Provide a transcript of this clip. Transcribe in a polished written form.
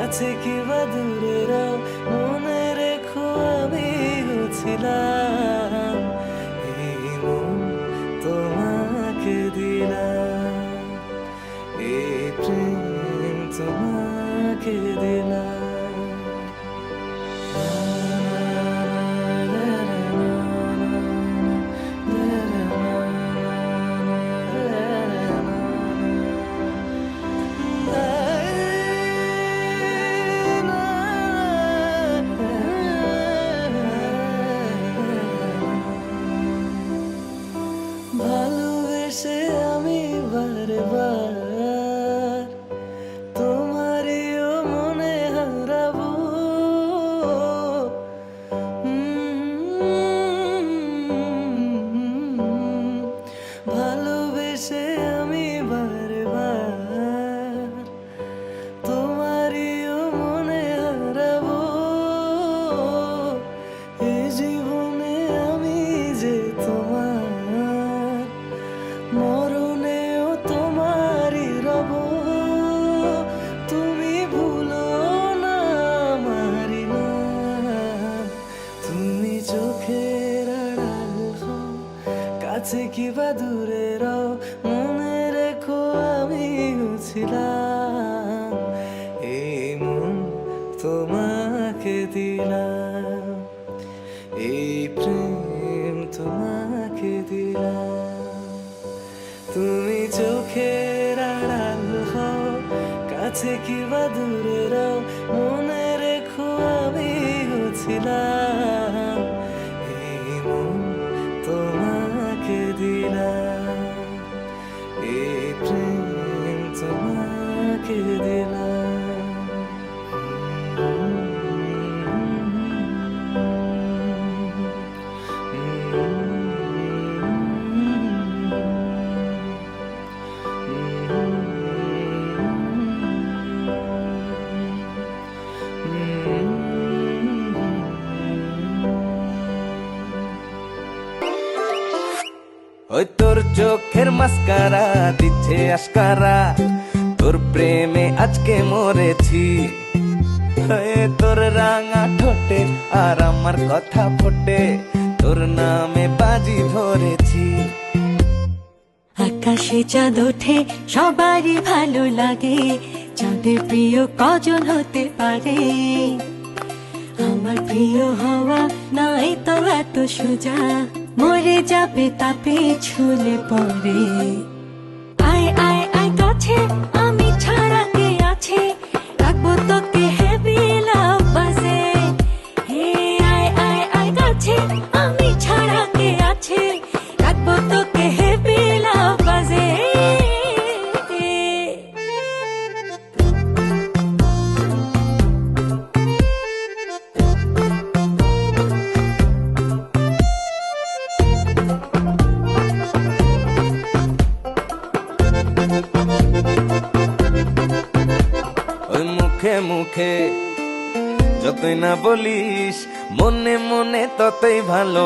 কাছে কিবা দূরেরাও মনে রেখো আমি ছিলাম। এই মন তোমাকে দিলাম, এই প্রেম তোমাকে দিলাম। ভালোবেসে আমি বারবার তোমারও মনে হারাবো। ভালোবেসে আমি বারবার তোমারও মনে হারাবো। এই জীবনে আমি যে তোমার, মরণেও তোমারই রব। তুমি ভুলো না আমারি নাম, তুমি চোখের আড়াল হও, কাছে কিবা দূরে রও, মনে রেখো আমি ছিলাম। এই মন তোমাকে দিলাম, এই প্রেম তোমাকে দিলাম। তুমি চোখের আড়াল হও, কাছে কিবা দূরে রও, মনে রেখো আমি ছিলাম। এই মন তোমাকে দিলাম, এই প্রেম তোমাকে দিলাম। ওই তোর চোখের মাস্কারা দিচ্ছে আস্কারা, তোর প্রেমে আজকে মরেছি। তোর রাঙা ঠোঁটে আর আমার কথা ফোটে, তোর নামে বাজি ধরেছি। আকাশে চাঁদ ওঠে সবারই ভালো লাগে, চাঁদের প্রিয় কজন হতে পারে? আমার প্রিয় হওয়া নাই তো এত সোজা, মরে যাবে তাপে ছুলে পড়ে। আয় আয় আয় কাছে, আমি ছাড়া কে আছে, রাখবো তোকে হেভি লাভ বাজে। হে আয় আয় আয় কাছে, আমি ছাড়া কে আছে, রাখবো তোকে হেভি লাভ বাজে। ওই মুখে মুখে যতই না বলিস, মনে মনে ততই ভালো।